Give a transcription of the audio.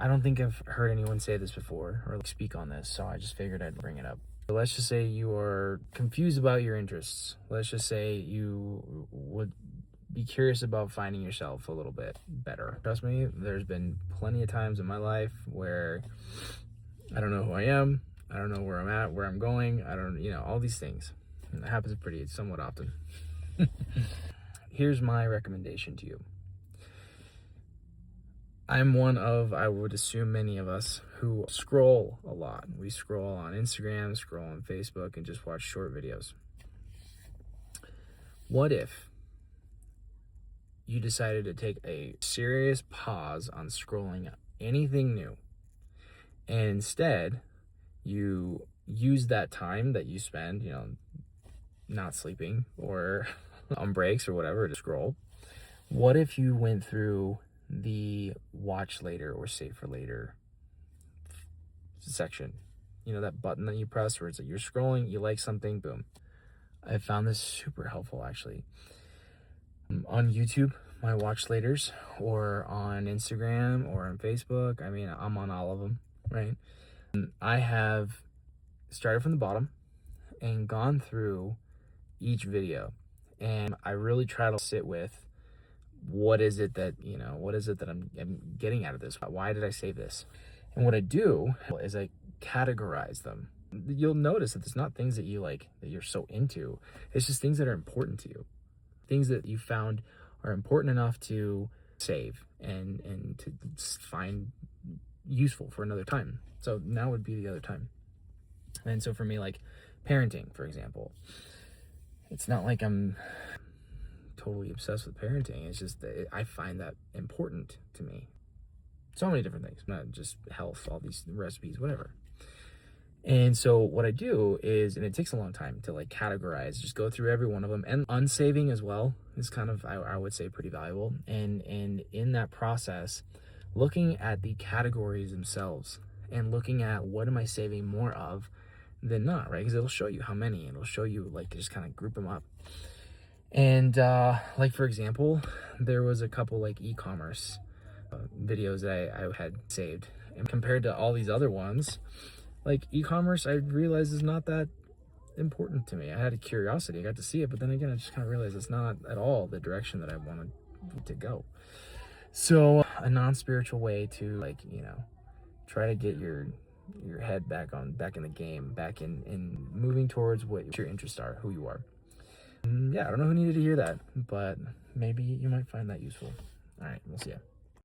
I don't think I've heard anyone say this before or speak on this, so I just figured I'd bring it up. Let's just say you are confused about your interests. Let's just say you would be curious about finding yourself a little bit better. Trust me, there's been plenty of times in my life where I don't know who I am, I don't know where I'm at, where I'm going, I don't, all these things. And it happens somewhat often. Here's my recommendation to you. I'm one of, I would assume, many of us who scroll a lot. We scroll on Instagram, scroll on Facebook, and just watch short videos. What if you decided to take a serious pause on scrolling anything new, and instead you use that time that you spend, not sleeping or on breaks or whatever to scroll? What if you went through the watch later or save for later section? That button that you press where it's like you're scrolling, you like something, boom. I found this super helpful actually. On YouTube, my watch laters, or on Instagram or on Facebook. I mean, I'm on all of them, right? I have started from the bottom and gone through each video, and I really try to sit with what is it that I'm getting out of this? Why did I save this? And what I do is I categorize them. You'll notice that there's not things that you like, that you're so into. It's just things that are important to you. Things that you found are important enough to save and to find useful for another time. So now would be the other time. And so for me, like parenting, for example, it's not like I'm totally obsessed with parenting. It's just that I find that important to me. So many different things, not just health, all these recipes, whatever. And so what I do is, and it takes a long time to like categorize, just go through every one of them, and unsaving as well is kind of, I would say, pretty valuable. And in that process, looking at the categories themselves and looking at what am I saving more of than not, right? Because it'll show you how many, and it'll show you like just kind of group them up. And like for example, there was a couple like e-commerce videos that I had saved, and compared to all these other ones, like e-commerce, I realized is not that important to me. I had a curiosity, I got to see it, but then again, I just kind of realized it's not at all the direction that I wanted to go. So a non-spiritual way to try to get your head back in the game, back in moving towards what your interests are, who you are. Yeah, I don't know who needed to hear that, but maybe you might find that useful. All right, we'll see ya.